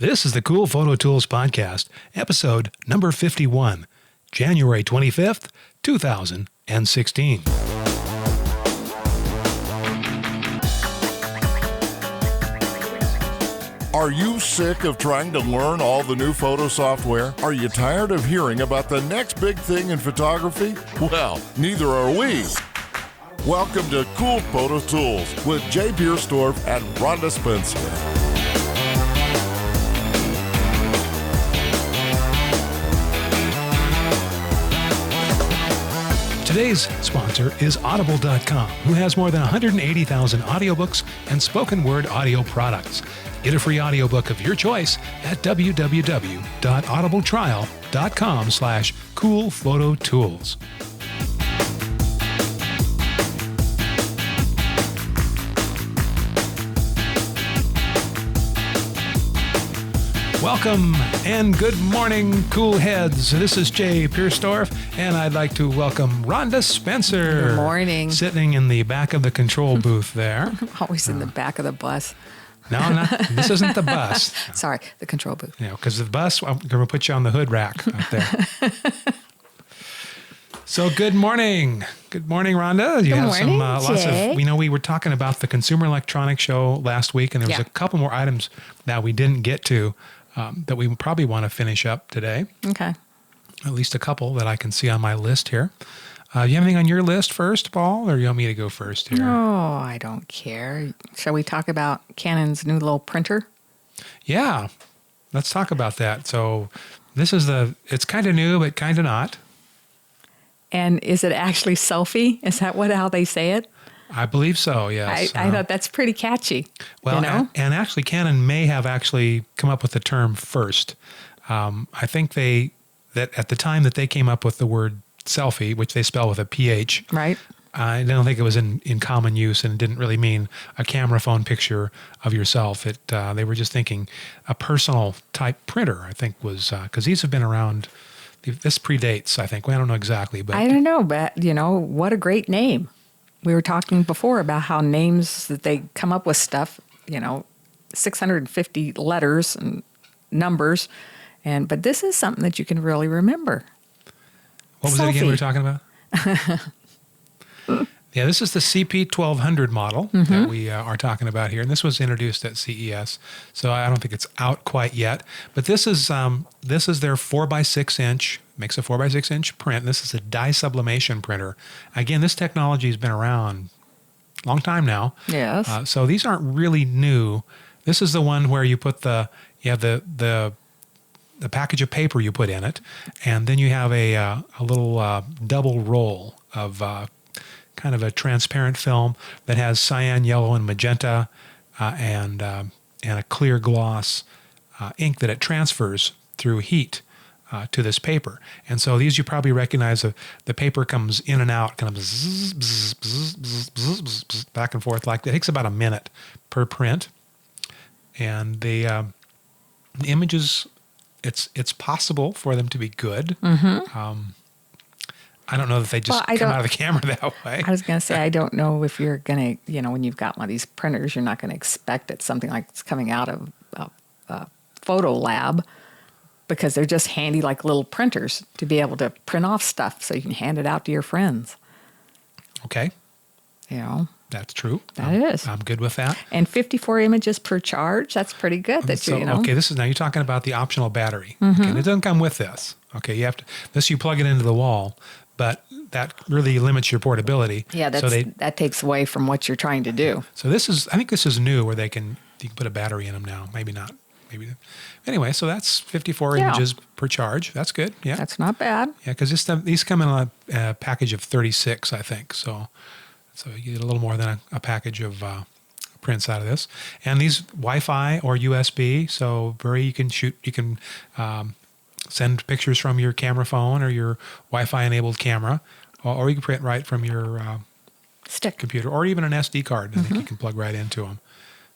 This is the Cool Photo Tools Podcast, episode number 51, January 25th, 2016. Are you sick of trying to learn all the new photo software? Are you tired of hearing about the next big thing in photography? Well, neither are we. Welcome to Cool Photo Tools with Jay Pierstorff and Rhonda Spencer. Today's sponsor is Audible.com, who has more than 180,000 audiobooks and spoken word audio products. Get a free audiobook of your choice at www.audibletrial.com/coolphototools. Welcome and good morning, cool heads. This is Jay Pierstorff, and I'd like to welcome Rhonda Spencer. Good morning. Sitting in the back of the control booth there. Always in the back of the bus. No, this isn't the bus. Sorry, the control booth. You know, because the bus, I'm going to put you on the hood rack out there. So good morning. Good morning, Rhonda. You Good have morning, lots Jay. of, we were talking about the Consumer Electronics Show last week, and there was Yeah. a couple more items that we didn't get to that we probably want to finish up today. Okay. At least a couple that I can see on my list here. You have anything on your list first, Paul, or you want me to go first here? No, I don't care. Shall we talk about Canon's new little printer? Yeah, let's talk about that. So this is it's kind of new, but kind of not. And is it actually Selphie? Is that how they say it? I believe so, yes. I thought that's pretty catchy. Well, you know? and actually Canon may have actually come up with the term first. I think that at the time that they came up with the word selfie, which they spell with a PH, Right. I don't think it was in common use, and it didn't really mean a camera phone picture of yourself. They were just thinking a personal type printer, I think was, because these have been around, this predates, I think. Well, I don't know exactly, but I don't know, but what a great name. We were talking before about how names that they come up with stuff, 650 letters and numbers. But this is something that you can really remember. What was it again we were talking about? Selphie. Yeah, this is the CP1200 model that we are talking about here, and this was introduced at CES, so I don't think it's out quite yet. But this is their 4x6 inch, makes a 4x6 inch print. This is a dye sublimation printer. Again, this technology has been around a long time now. Yes. So these aren't really new. This is the one where you put the package of paper you put in it, and then you have a little double roll of kind of a transparent film that has cyan, yellow, and magenta, and a clear gloss ink that it transfers through heat to this paper. And so these you probably recognize. The paper comes in and out, kind of bzz, bzz, bzz, bzz, bzz, bzz, bzz, back and forth like that. It takes about a minute per print, and the images, it's possible for them to be good. Mm-hmm. I don't know that they just come out of the camera that way. I was going to say, I don't know if you're going to, when you've got one of these printers, you're not going to expect it something like it's coming out of a photo lab, because they're just handy like little printers to be able to print off stuff so you can hand it out to your friends. Okay. That's true. That is. I'm good with that. And 54 images per charge, that's pretty good. Okay, now you're talking about the optional battery. Mm-hmm. Okay, it doesn't come with this. Okay, you plug it into the wall, but that really limits your portability. Yeah, that takes away from what you're trying to do. So I think this is new where you can put a battery in them now. Maybe not. Anyway, so that's 54 images per charge. That's good. Yeah, that's not bad. Yeah, because these come in a package of 36, I think. So you get a little more than a package of prints out of this. And these Wi-Fi or USB, so you can send pictures from your camera phone or your Wi-Fi enabled camera, or you can print right from your stick computer, or even an SD card. I think you can plug right into them.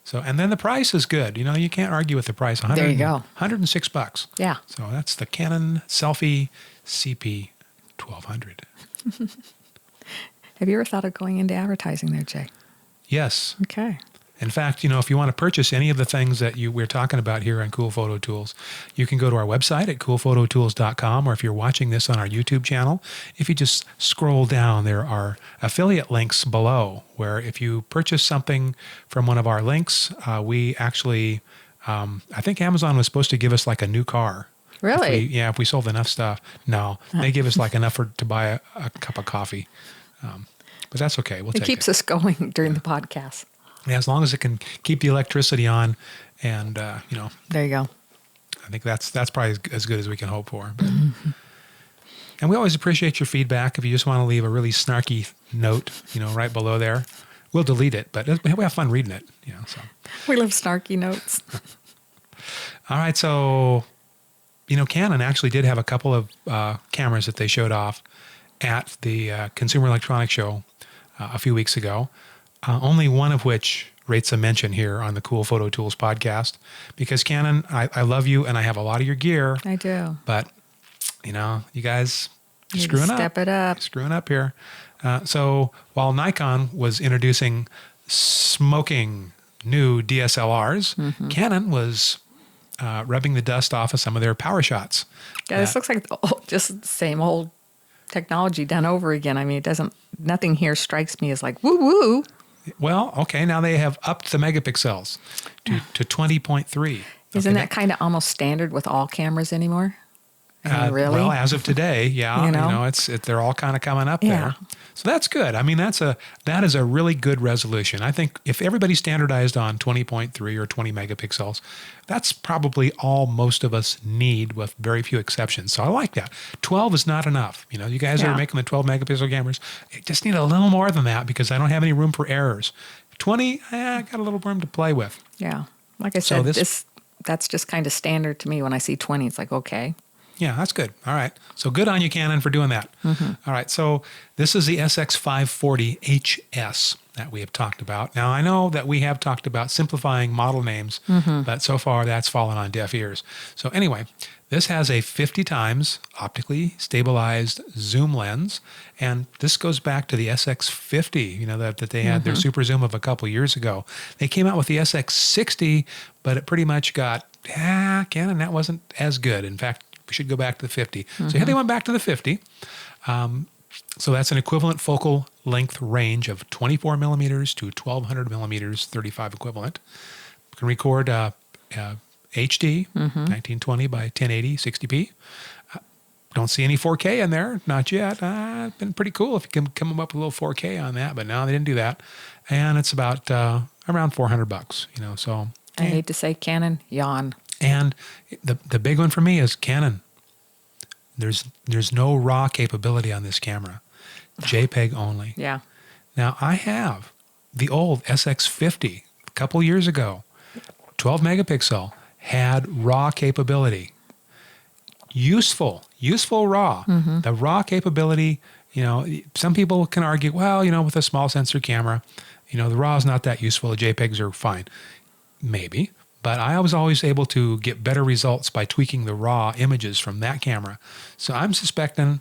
So, and then the price is good. You can't argue with the price. There you go. $106. Yeah. So that's the Canon Selphie CP1200. Have you ever thought of going into advertising there, Jay? Yes. Okay. In fact, if you want to purchase any of the things that we're talking about here on Cool Photo Tools, you can go to our website at coolphototools.com, or if you're watching this on our YouTube channel, if you just scroll down, there are affiliate links below where if you purchase something from one of our links, we actually, I think Amazon was supposed to give us like a new car. Really? If we sold enough stuff. No, they give us like enough to buy a cup of coffee. But that's okay. We'll take it. It keeps us going during the podcast. Yeah, as long as it can keep the electricity on, and There you go. I think that's probably as good as we can hope for. But, and we always appreciate your feedback. If you just want to leave a really snarky note, right below there, we'll delete it. But we have fun reading it. So We love snarky notes. all right, so Canon actually did have a couple of cameras that they showed off at the Consumer Electronics Show a few weeks ago. Only one of which rates a mention here on the Cool Photo Tools podcast, because Canon, I love you and I have a lot of your gear. I do. But, you guys, You screwing up. Step it up. Screwing up here. So while Nikon was introducing smoking new DSLRs, Canon was rubbing the dust off of some of their power shots. Yeah, this looks like just the same old technology done over again. I mean, nothing here strikes me as like, woo woo. Well, okay, now they have upped the megapixels to 20.3. Isn't that kind of almost standard with all cameras anymore? I mean, really? Well, as of today, yeah, they're all kind of coming up there. So that's good. I mean, that is a really good resolution. I think if everybody standardized on 20.3 or 20 megapixels, that's probably all most of us need, with very few exceptions. So I like that. 12 is not enough. You guys are making the 12 megapixel cameras. You just need a little more than that, because I don't have any room for errors. 20, I got a little room to play with. Yeah. Like I said, that's just kind of standard to me. When I see 20, it's like, okay. Yeah, that's good. All right. So good on you, Canon, for doing that. All right. So this is the SX540HS that we have talked about. Now, I know that we have talked about simplifying model names, but so far that's fallen on deaf ears. So anyway, this has a 50 times optically stabilized zoom lens. And this goes back to the SX50, that they had their super zoom of a couple years ago. They came out with the SX60, but it pretty much got, Canon, that wasn't as good. In fact, we should go back to the 50. So here they went back to the 50. So that's an equivalent focal length range of 24 millimeters to 1200 millimeters, 35 equivalent. You can record HD, 1920 by 1080, 60p. Don't see any 4K in there, not yet. It's been pretty cool if you can come up with a little 4K on that, but no, they didn't do that. And it's about around $400, so. I hate to say Canon, yawn. And the big one for me is Canon. There's no RAW capability on this camera. JPEG only. Yeah. Now, I have the old SX50 a couple years ago. 12 megapixel, had RAW capability. Useful RAW. The RAW capability, some people can argue, well, with a small sensor camera, the RAW is not that useful. The JPEGs are fine. Maybe. But I was always able to get better results by tweaking the raw images from that camera. So I'm suspecting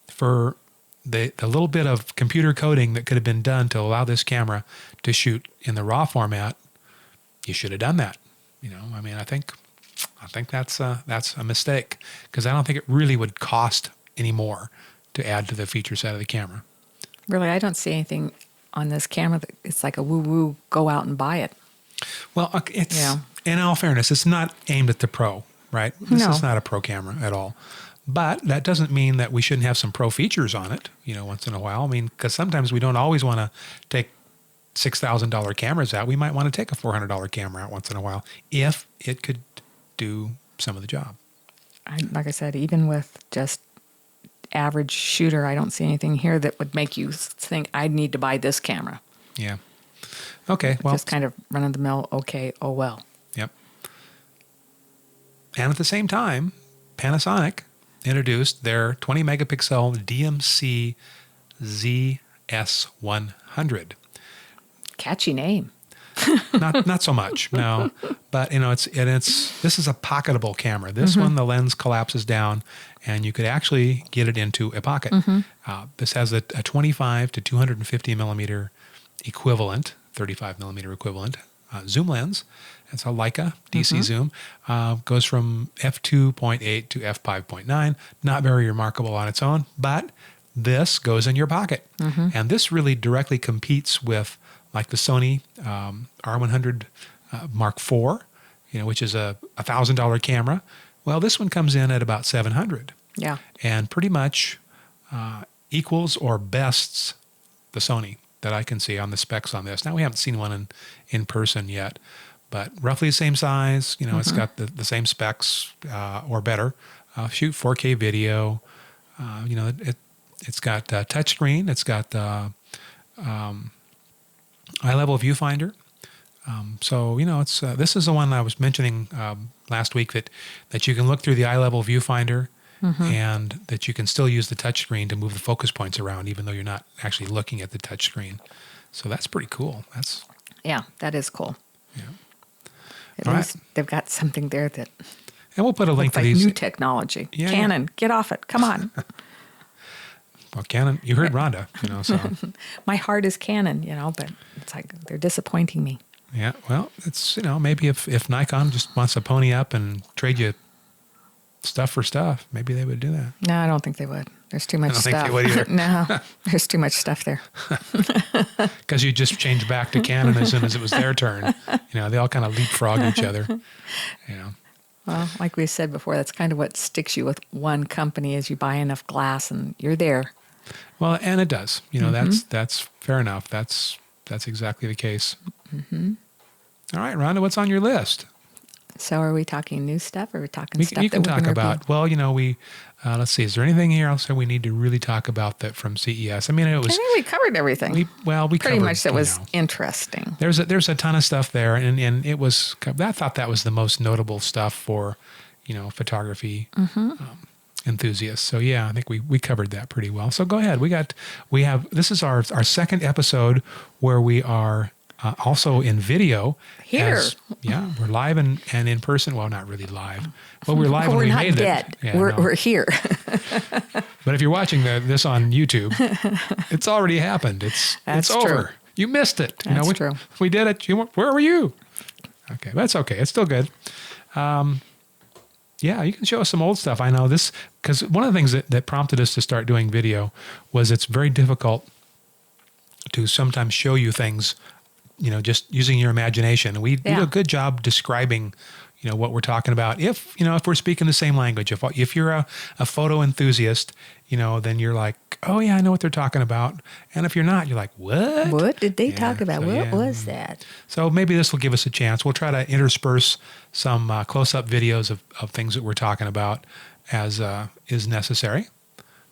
for the little bit of computer coding that could have been done to allow this camera to shoot in the raw format, you should have done that. I think that's a mistake, because I don't think it really would cost any more to add to the feature set of the camera. Really, I don't see anything on this camera that it's like a woo-woo, go out and buy it. Well, it's in all fairness, it's not aimed at the pro, right? This is not a pro camera at all. But that doesn't mean that we shouldn't have some pro features on it, once in a while. I mean, because sometimes we don't always want to take $6,000 cameras out. We might want to take a $400 camera out once in a while if it could do some of the job. Like I said, even with just average shooter, I don't see anything here that would make you think I need to buy this camera. Yeah. Okay. Well, just kind of run of the mill. Okay. Oh well. Yep. And at the same time, Panasonic introduced their 20 megapixel DMC ZS100. Catchy name. Not so much, no. But this is a pocketable camera. This one, the lens collapses down, and you could actually get it into a pocket. This has a 25 to 250 millimeter equivalent 35 millimeter equivalent zoom lens. It's a Leica DC zoom. Goes from f2.8 to f5.9. Not very remarkable on its own, but this goes in your pocket. And this really directly competes with like the Sony R100 Mark IV, which is a $1,000 camera. Well, this one comes in at about $700. Yeah. And pretty much equals or bests the Sony that I can see on the specs on this. Now, we haven't seen one in person yet, but roughly the same size. It's got the same specs or better. Shoot 4K video. It's got touchscreen. It's got eye-level viewfinder. So it's this is the one I was mentioning last week that you can look through the eye-level viewfinder and that you can still use the touchscreen to move the focus points around, even though you're not actually looking at the touchscreen. So that's pretty cool. That is cool. Yeah. At least they've got something there that and we'll put a link to like these. New technology. Yeah, Canon, get off it. Come on. Well, Canon, you heard Rhonda, so. My heart is Canon, but it's like they're disappointing me. Yeah, well, it's, maybe if Nikon just wants to pony up and trade you stuff for stuff, maybe they would do that. No, I don't think they would. There's too much I don't stuff. think they would either. No, there's too much stuff there. Because you just changed back to Canon as soon as it was their turn. They all kind of leapfrog each other. Well, like we said before, that's kind of what sticks you with one company is you buy enough glass and you're there. Well, and it does. That's fair enough. That's exactly the case. All right, Rhonda, what's on your list? So are we talking new stuff or are we talking stuff you can that we're talk gonna about. review? Well, we let's see. Is there anything here else that we need to really talk about that from CES? I mean, it was. I think we covered everything. We pretty covered, much that was interesting. There's a ton of stuff there, and it was. I thought that was the most notable stuff for, photography enthusiasts. So yeah, I think we covered that pretty well. So go ahead. This is our second episode where we are. Also in video. Here. We're live and in person. Well, not really live. Well, we're live when we made it. We're not dead. Yeah, We're here. But if you're watching this on YouTube, it's already happened. It's That's over. true. You missed it. That's true. We did it. Where were you? Okay, that's okay. It's still good. Yeah, you can show us some old stuff. I know this, because one of the things that prompted us to start doing video was it's very difficult to sometimes show you things just using your imagination. And we do a good job describing, what we're talking about. If we're speaking the same language, if you're a photo enthusiast, then you're like, oh yeah, I know what they're talking about. And if you're not, you're like, what? What did they talk about? So, what was that? So maybe this will give us a chance. We'll try to intersperse some close-up videos of things that we're talking about as is necessary.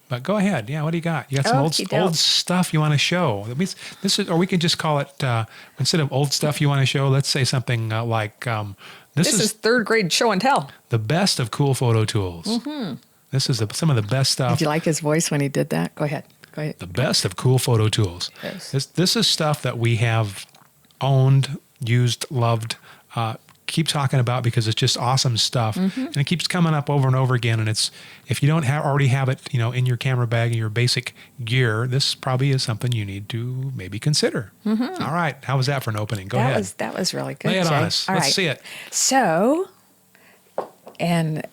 But go ahead. Yeah, what do you got? You got some old stuff you want to show. That means this is, or we can just call it instead of old stuff you want to show. Let's say something like this is third grade show and tell. The best of cool photo tools. This is some of the best stuff. Did you like his voice when he did that? Go ahead. The best of cool photo tools. Yes. This is stuff that we have owned, used, loved. Keep talking about because it's just awesome stuff, and it keeps coming up over and over again. And it's, if you don't already have it, in your camera bag and your basic gear, this probably is something you need to maybe consider. All right, how was that for an opening? Go ahead. That was really good. Lay it Jay. on us. Let's see it. So, and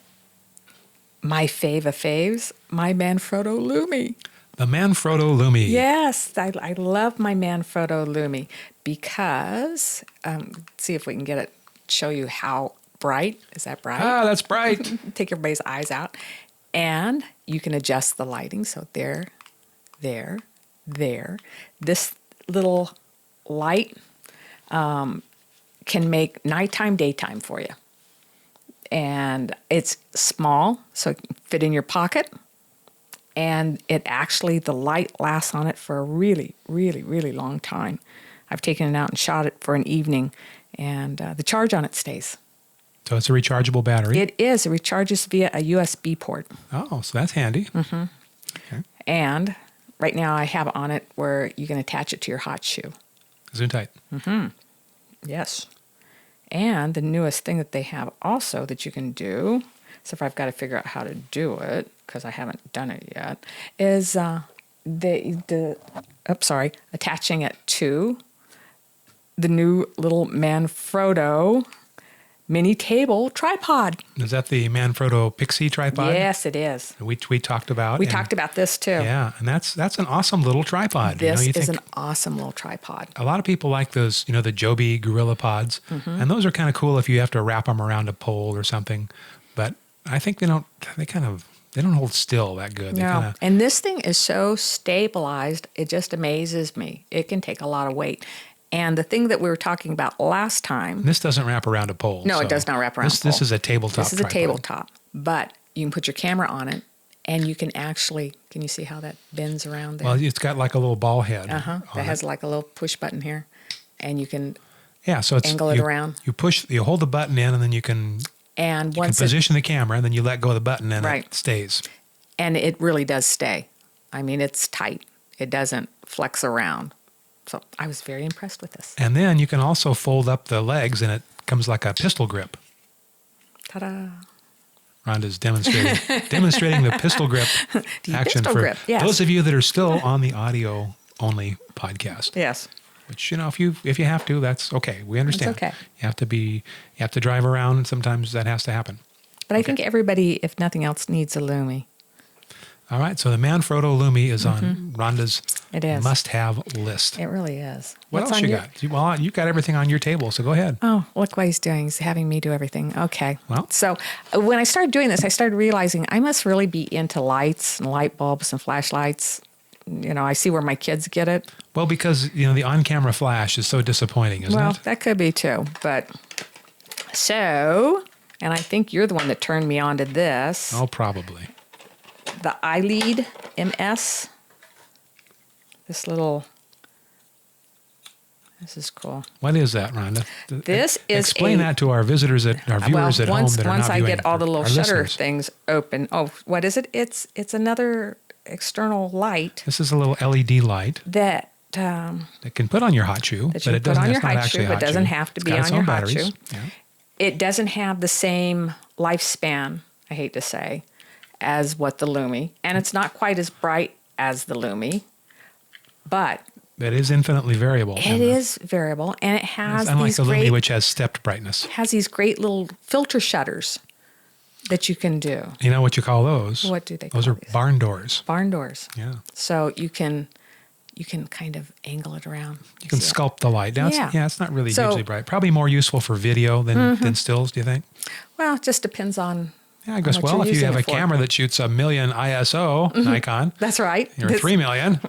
my fave of faves, my Manfrotto Lumi. The Manfrotto Lumi. Yes, I love my Manfrotto Lumi because see if we can get it. Show you how bright. Is that bright? Ah, that's bright. Take everybody's eyes out. And you can adjust the lighting. So there. This little light can make nighttime, daytime for you. And it's small, so it can fit in your pocket. And the light lasts on it for a really, really, really long time. I've taken it out and shot it for an evening. And the charge on it stays. So it's a rechargeable battery? It is. It recharges via a USB port. Oh, so that's handy. Okay. And right now I have on it where you can attach it to your hot shoe. Zoom tight. Yes. And the newest thing that they have also that you can do, so if I've got to figure out how to do it, because I haven't done it yet, is attaching it to the new little Manfrotto mini table tripod. Is that the Manfrotto Pixie tripod? Yes, it is. We talked about. We talked about this too. Yeah, and that's an awesome little tripod. This you is think an awesome little tripod. a lot of people like those, the Joby Gorilla Pods, and those are kind of cool if you have to wrap them around a pole or something. But I think they don't hold still that good. They No, and this thing is so stabilized, it just amazes me. It can take a lot of weight. And the thing that we were talking about last time. This doesn't wrap around a pole. No, it does not wrap around a pole. This is a tabletop This is tripod. a tabletop. But you can put your camera on it, and you can actually, can you see how that bends around there? Well, it's got like a little ball head. That has like a little push button here. And you can so it's angle it around. You hold the button in, and then you can position the camera, and then you let go of the button, and it stays. And it really does stay. I mean, it's tight. It doesn't flex around. So I was very impressed with this. And then you can also fold up the legs, and it comes like a pistol grip. Ta-da. Rhonda's demonstrating the pistol grip action pistol for grip, yes. those of you that are still on the audio only podcast. Yes. Which if you have to, that's okay. We understand. It's okay. You have to drive around, and sometimes that has to happen. But I think everybody, if nothing else, needs a Lumie. All right, so the Manfrotto Lumie is on Rhonda's must-have list. It really is. What else you got? Well, you got everything on your table, so go ahead. Oh, look what he's doing. He's having me do everything. Okay. Well. So when I started doing this, I started realizing I must really be into lights and light bulbs and flashlights. I see where my kids get it. Well, because, the on-camera flash is so disappointing, isn't it? Well, that could be too. But so, and I think you're the one that turned me on to this. Oh, probably. The iLead MS. This is cool. What is that, Rhonda? Explain that to our visitors, our viewers at home that are not viewing. Once I get all the little shutter listeners. things open. Oh, what is it? It's another external light. This is a little LED light that can put on your hot shoe, but it doesn't. It's not actually a hot shoe. It doesn't have to be on your hot shoe. Yeah. It doesn't have the same lifespan, I hate to say, as what the Lumie, and it's not quite as bright as the Lumie, but it is infinitely variable. It is variable, and it has unlike the Lumie, which has stepped brightness. Has these great little filter shutters that you can do. You know what you call those? What do they call those? Those are these? barn doors. Barn doors. Yeah. So you can kind of angle it around. You can sculpt the light. Now, it's not really hugely bright. Probably more useful for video than stills, do you think? Well, it just depends on. Yeah, I guess. Well, if you have a camera that shoots 1,000,000 ISO Nikon, that's right. Or 3,000,000.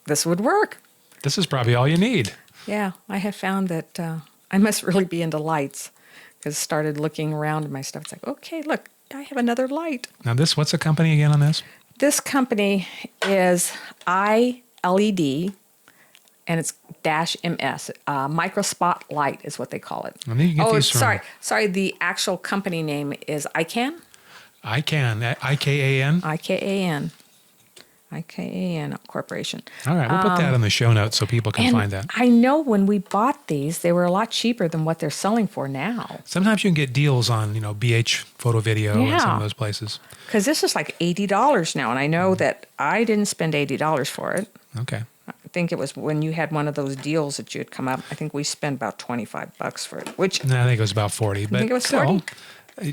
This would work. This is probably all you need. Yeah, I have found that I must really be into lights because I started looking around at my stuff. It's like, okay, look, I have another light. Now, what's the company again on this? This company is iLED, and it's -MS. Microspot light is what they call it. And then you get these sorry. The actual company name is ICANN. ICANN, IKAN. IKAN. IKAN Corporation. All right, we'll put that in the show notes so people can find that. I know when we bought these, they were a lot cheaper than what they're selling for now. Sometimes you can get deals on, BH Photo Video and some of those places. Because this is like $80 now, and I know that I didn't spend $80 for it. Okay. I think it was when you had one of those deals that you had come up. I think we spent about $25 for it. Which no, I think it was about 40. But I think it was still, 40.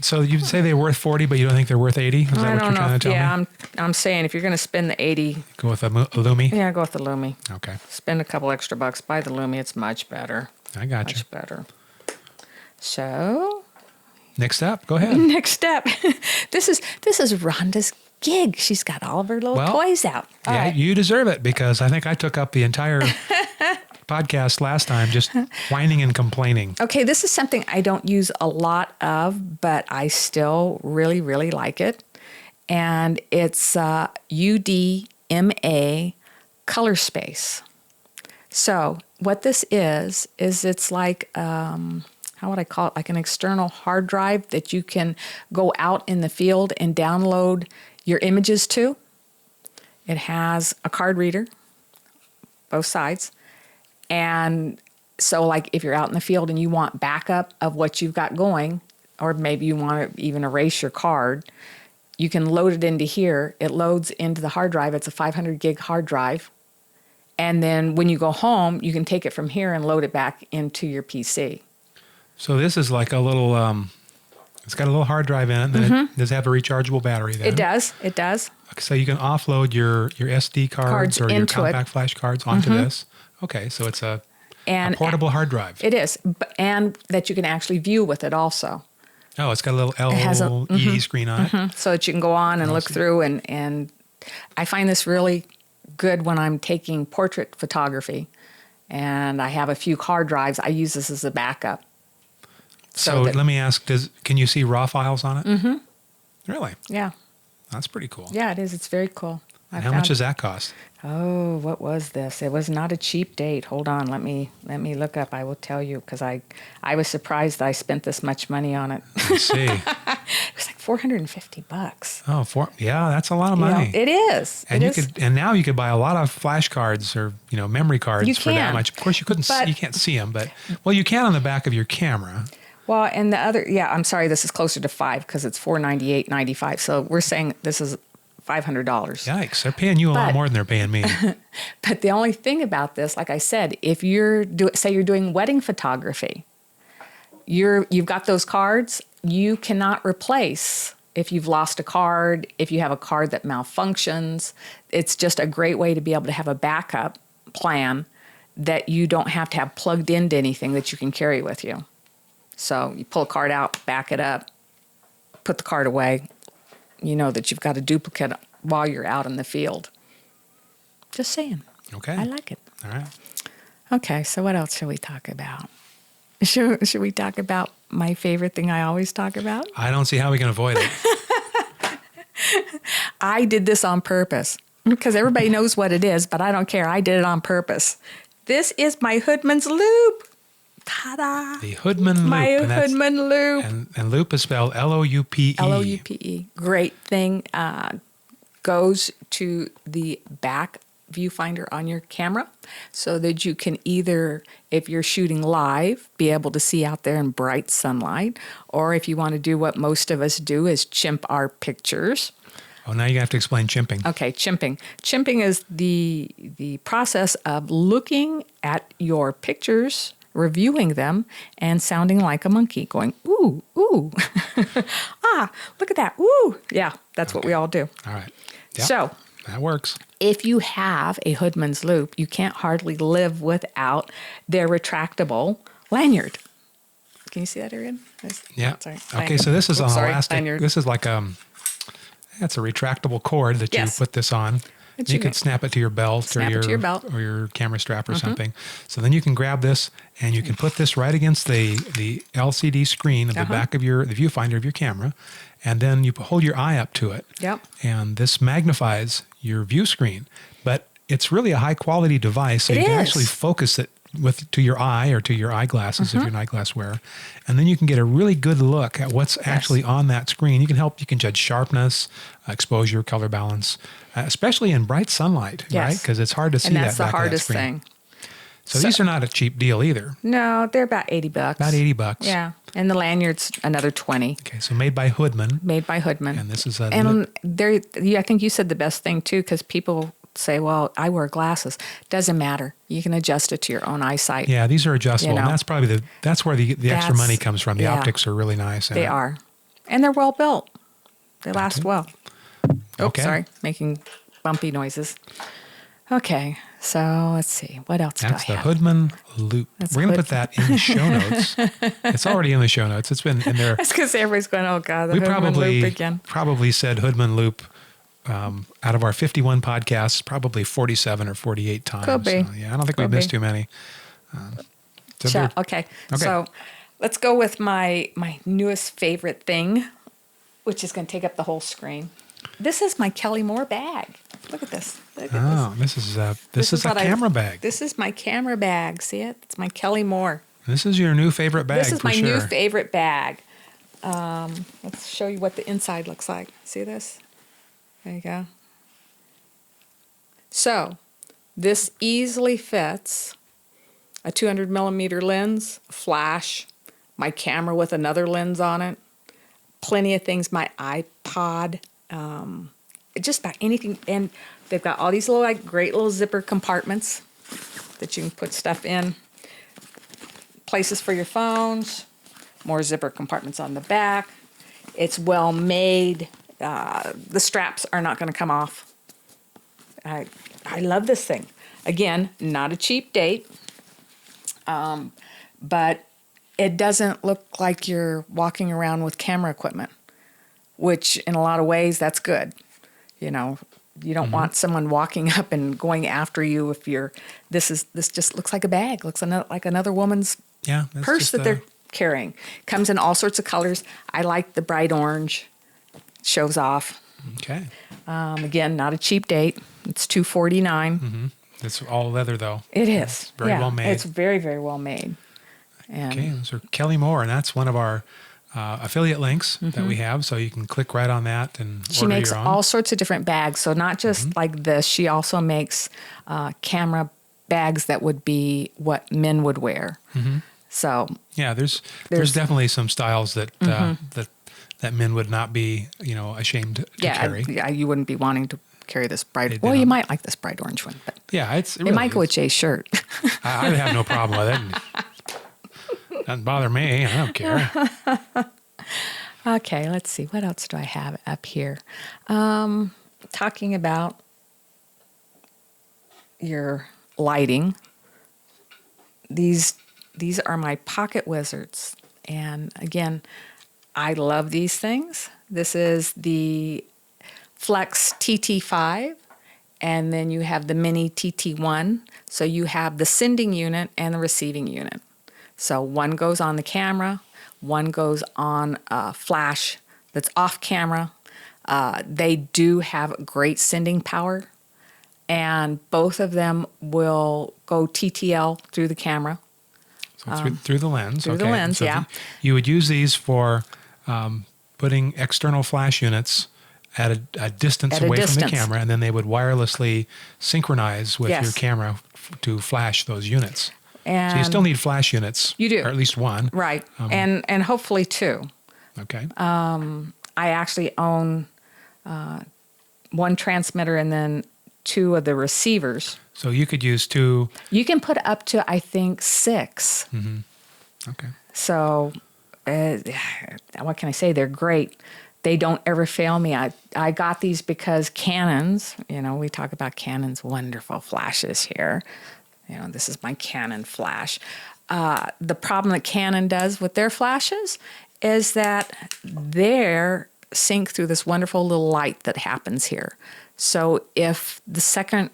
So you say they're worth 40, but you don't think they're worth 80? Is that what you're trying to tell me? Yeah, I'm saying if you're going to spend the 80, go with a Lumie. Yeah, go with the Lumie. Okay. Spend a couple extra bucks, buy the Lumie. It's much better. I got you. Much better. So. Next step. Go ahead. Next step. This is Rhonda's gig. She's got all of her little toys out. All right. You deserve it because I think I took up the entire podcast last time just whining and complaining. Okay, this is something I don't use a lot of, but I still really, really like it. And it's UDMA Color Space. So what this is it's like, how would I call it? Like an external hard drive that you can go out in the field and download your images to. It has a card reader, both sides. And so like if you're out in the field and you want backup of what you've got going, or maybe you want to even erase your card, you can load it into here. It loads into the hard drive. It's a 500 gig hard drive. And then when you go home, you can take it from here and load it back into your PC. So this is like a little, it's got a little hard drive in it. Then it does have a rechargeable battery then. It does. It does. So you can offload your SD cards or your into compact flash cards onto this. Okay, so it's a portable hard drive. It is. And that you can actually view with it also. Oh, it's got a little LED screen on it. So that you can go on and look through. And I find this really good when I'm taking portrait photography. And I have a few hard drives. I use this as a backup. So let me ask, can you see RAW files on it? Mm-hmm. Really? Yeah. That's pretty cool. Yeah, it is. It's very cool. And how much does that cost? Oh, what was this? It was not a cheap date. Hold on, let me look up. I will tell you because I was surprised that I spent this much money on it. Let's see. It was like $450. Oh, yeah, that's a lot of money. It is. And now you could buy a lot of flash cards or memory cards for that much. Of course, you can't see them, but you can on the back of your camera. Well, and the other, I'm sorry, this is closer to $5 because it's $498.95. So we're saying this is $500. Yikes! They're paying you a lot more than they're paying me. But the only thing about this, like I said, if you're doing wedding photography, you've got those cards. You cannot replace if you've lost a card. If you have a card that malfunctions, it's just a great way to be able to have a backup plan that you don't have to have plugged into anything that you can carry with you. So you pull a card out, back it up, put the card away. You know that you've got a duplicate while you're out in the field. Just saying. Okay. I like it. All right. Okay, so what else should we talk about? Should we talk about my favorite thing I always talk about? I don't see how we can avoid it. I did this on purpose because everybody knows what it is, but I don't care. I did it on purpose. This is my Hoodman's Loop. Ta-da! The Hoodman Loop. My Hoodman Loop. And Loop is spelled L-O-U-P-E. L-O-U-P-E. Great thing. Goes to the back viewfinder on your camera so that you can either, if you're shooting live, be able to see out there in bright sunlight, or if you want to do what most of us do is chimp our pictures. Oh, now you have to explain chimping. Okay, chimping. Chimping is the process of looking at your pictures, reviewing them, and sounding like a monkey, going, ooh, ooh. Look at that, ooh. Yeah, that's what we all do. All right. Yep. So that works. If you have a Hoodman's Loop, you can't hardly live without their retractable lanyard. Can you see that, Arian? Yeah. Sorry. Okay, so this is an elastic. Lanyard. This is like that's a retractable cord that you put this on. You could snap it to your belt or your camera strap or something. So then you can grab this and you can put this right against the LCD screen of the back of the viewfinder of your camera, and then you hold your eye up to it. Yep. And this magnifies your view screen, but it's really a high quality device, so you can actually focus it to your eye or to your eyeglasses if you're an eyeglass wearer, and then you can get a really good look at what's actually on that screen. You can judge sharpness, exposure, color balance, especially in bright sunlight, right? Because it's hard to see that back of that screen. And that's the hardest thing. So these are not a cheap deal either. No, they're about $80. About $80. Yeah, and the lanyard's another $20. Okay, so made by Hoodman. Made by Hoodman. And this is I think you said the best thing too, because people say, "Well, I wear glasses." Doesn't matter. You can adjust it to your own eyesight. Yeah, these are adjustable, and that's probably that's where the extra money comes from. The optics are really nice. They are, and they're well built. They last well. Okay. Oh, sorry, making bumpy noises. Okay, so let's see. What else do I have? That's the Hoodman Loop. We're going to put that in the show notes. It's already in the show notes. It's been in there. That's because everybody's going, oh, God, the Hoodman Loop again. Probably said Hoodman Loop out of our 51 podcasts, probably 47 or 48 times. Could be. So, yeah, I don't think we've missed too many. Okay, so let's go with my newest favorite thing, which is going to take up the whole screen. This is my Kelly Moore bag. Look at this. This is a camera bag. This is my camera bag. See it? It's my Kelly Moore. This is your new favorite bag. This is my new favorite bag. Let's show you what the inside looks like. See this? There you go. So this easily fits a 200 millimeter lens, a flash, my camera with another lens on it, plenty of things, my iPod, just about anything. And they've got all these little, like, great little zipper compartments that you can put stuff in. Places for your phones, more zipper compartments on the back. It's well made. The straps are not going to come off. I love this thing. Again, not a cheap date, but it doesn't look like you're walking around with camera equipment, which in a lot of ways, that's good. You know, you don't want someone walking up and going after you if this just looks like a bag, looks like another woman's purse that they're carrying. Comes in all sorts of colors. I like the bright orange. Shows off. Okay. Again, not a cheap date. It's $249. It's all leather, though. It is. It's very well made. It's very, very well made. And Okay, those are Kelly Moore, and that's one of our affiliate links that we have, so you can click right on that and she order makes your own. all sorts of different bags. So not just like this. She also makes camera bags that would be what men would wear. So yeah, there's definitely some styles that that men would not be, ashamed to carry. Yeah, you wouldn't be wanting to carry this bright. They Well, you don't. might like this bright orange one, but Yeah, it it really might go is. with Jay's shirt. I would have no problem with it. Doesn't bother me. I don't care. Okay, let's see. What else do I have up here? Talking about your lighting. These are my pocket wizards. And again, I love these things. This is the Flex TT5, and then you have the Mini TT1. So you have the sending unit and the receiving unit. So one goes on the camera, one goes on a flash that's off camera. They do have great sending power, and both of them will go TTL through the camera. So through the lens. Through the lens, so yeah. You would use these for putting external flash units at a distance At a away from the distance. camera, and then they would wirelessly synchronize with Yes. your camera to flash those units. And So you still need flash units. You do. Or at least one. right, and hopefully two. Okay. I actually own one transmitter and then two of the receivers. So you could use two. You can put up to, I think, 6. Okay. So, what can I say? They're great. They don't ever fail me. I got these because Canon's, we talk about Canon's wonderful flashes here. This is my Canon flash. The problem that Canon does with their flashes is that they're sync through this wonderful little light that happens here. So if the second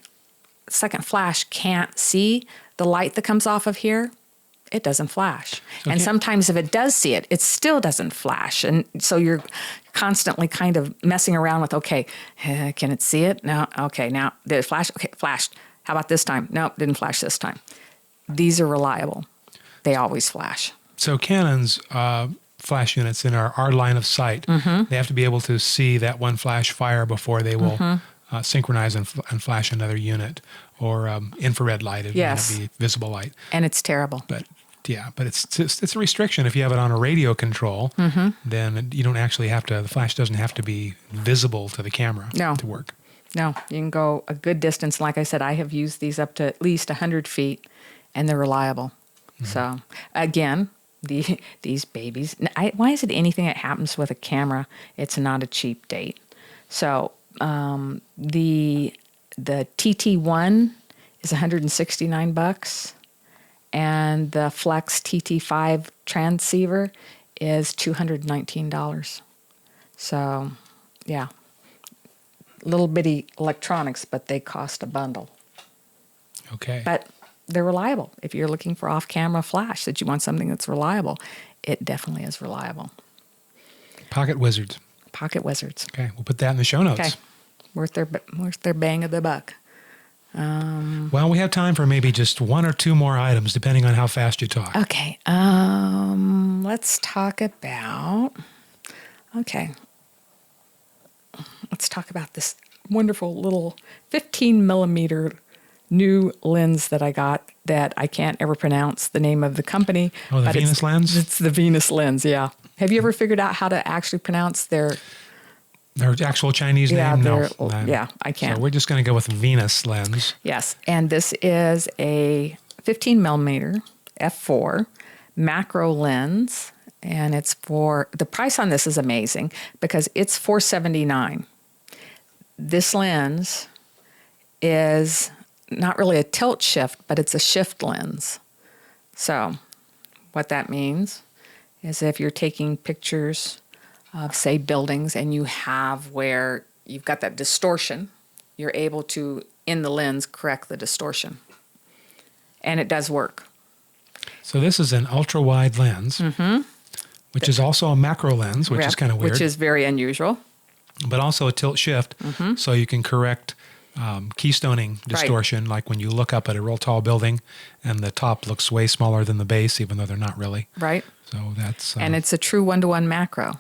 flash can't see the light that comes off of here, it doesn't flash. And sometimes if it does see it, it still doesn't flash. And so you're constantly kind of messing around with, okay, can it see it? No. Okay, now did it flash? Okay, it flashed. How about this time? Nope, didn't flash this time. These are reliable. They always flash. So Canon's flash units in our line of sight, they have to be able to see that one flash fire before they will synchronize and flash another unit, or infrared light. It may not be visible light. And it's terrible. But it's a restriction. If you have it on a radio control, then you don't actually have to. The flash doesn't have to be visible to the camera to work. No, you can go a good distance. Like I said, I have used these up to at least 100 feet, and they're reliable. So again, these babies. Why is it anything that happens with a camera, it's not a cheap date? So the TT1 is $169, and the Flex TT5 transceiver is $219. So, yeah, little bitty electronics, but they cost a bundle. Okay. But they're reliable. If you're looking for off-camera flash, that you want something that's reliable, it definitely is reliable. Pocket Wizards. Pocket Wizards. Okay, we'll put that in the show notes. Okay, worth their bang of the buck. Well, we have time for maybe just one or two more items, depending on how fast you talk. Okay, let's talk about this wonderful little 15 millimeter new lens that I got that I can't ever pronounce the name of the company. Oh, the Venus lens? It's the Venus lens, yeah. Have you ever figured out how to actually pronounce their Their actual Chinese name? No. I can't. So we're just going to go with Venus lens. Yes, and this is a 15 millimeter f4 macro lens, and it's the price on this is amazing because it's $479. This lens is not really a tilt shift, but it's a shift lens. So what that means is if you're taking pictures of, say, buildings and you have where you've got that distortion, you're able to, in the lens, correct the distortion. And it does work. So this is an ultra-wide lens, which is also a macro lens, which is kind of weird. Which is very unusual. But also a tilt shift, so you can correct keystoning distortion, like when you look up at a real tall building and the top looks way smaller than the base, even though they're not really. Right. So that's... and it's a true one-to-one macro.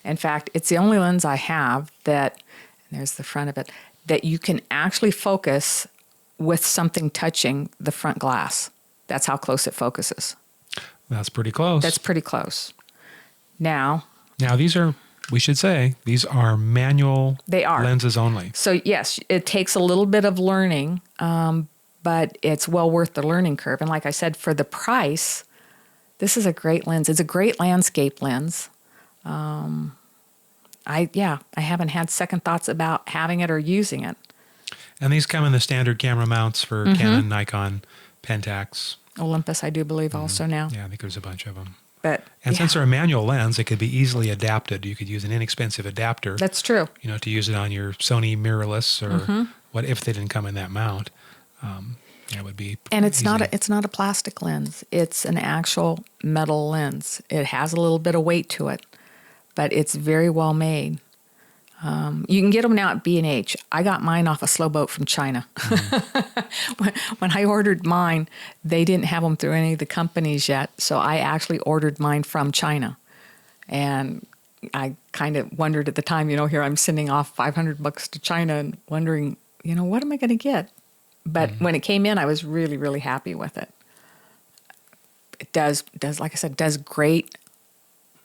In fact, it's the only lens I have that, and there's the front of it, that you can actually focus with something touching the front glass. That's how close it focuses. That's pretty close. That's pretty close. Now these are, we should say, these are manual lenses only. So yes, it takes a little bit of learning, but it's well worth the learning curve. And like I said, for the price, this is a great lens. It's a great landscape lens. I haven't had second thoughts about having it or using it. And these come in the standard camera mounts for Canon, Nikon, Pentax. Olympus, I do believe also now. Yeah, I think there's a bunch of them. And since they're a manual lens, it could be easily adapted. You could use an inexpensive adapter. That's true. To use it on your Sony mirrorless or what if they didn't come in that mount. It would be. And it's easy. it's not a plastic lens. It's an actual metal lens. It has a little bit of weight to it, but it's very well made. You can get them now at B&H. I got mine off a slow boat from China. When I ordered mine, they didn't have them through any of the companies yet, so I actually ordered mine from China. And I kind of wondered at the time, here I'm sending off $500 to China and wondering, what am I going to get? But when it came in, I was really, really happy with it. It does like I said, does great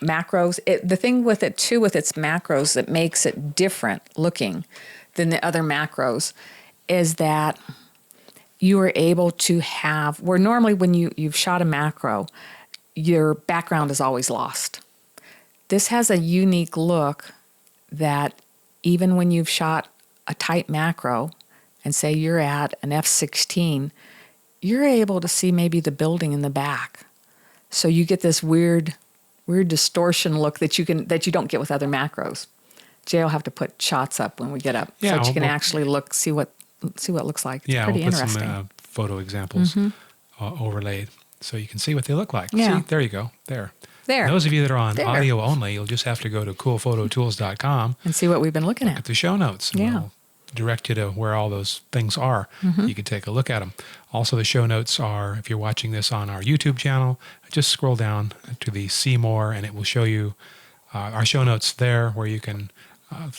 macros. The thing with it too, with its macros that makes it different looking than the other macros is that you are able to have, where normally when you've shot a macro, your background is always lost. This has a unique look that even when you've shot a tight macro and say you're at an f/16, you're able to see maybe the building in the back. So you get this weird distortion look that you don't get with other macros. Jay will have to put shots up when we get up, so that you can actually see what it looks like. It's pretty interesting. We'll put some photo examples overlaid so you can see what they look like. Yeah. See, there you go. There. And those of you that are on audio only, you'll just have to go to coolphototools.com and see what we've been looking at. The show notes. And we'll direct you to where all those things are. You can take a look at them. Also, the show notes are, if you're watching this on our YouTube channel, just scroll down to the See More, and it will show you our show notes there, where you can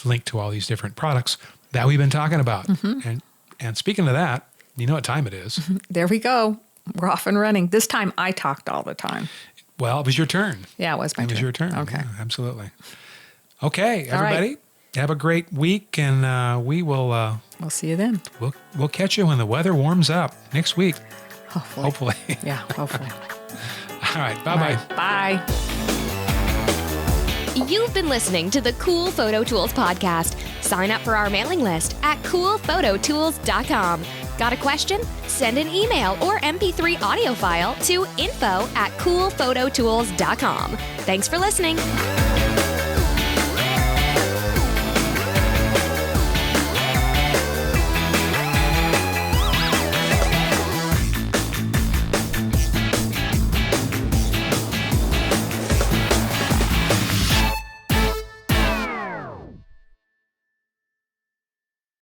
link to all these different products that we've been talking about. And speaking of that, you know what time it is. There we go. We're off and running. This time I talked all the time. Well, it was your turn. Yeah, it was my turn. It was your turn. Okay. Yeah, absolutely. Okay, everybody. Have a great week, and we will. We'll see you then. We'll catch you when the weather warms up next week. Hopefully. Yeah, hopefully. All right. Bye-bye. Bye. You've been listening to the Cool Photo Tools podcast. Sign up for our mailing list at coolphototools.com. Got a question? Send an email or MP3 audio file to info@coolphototools.com. Thanks for listening.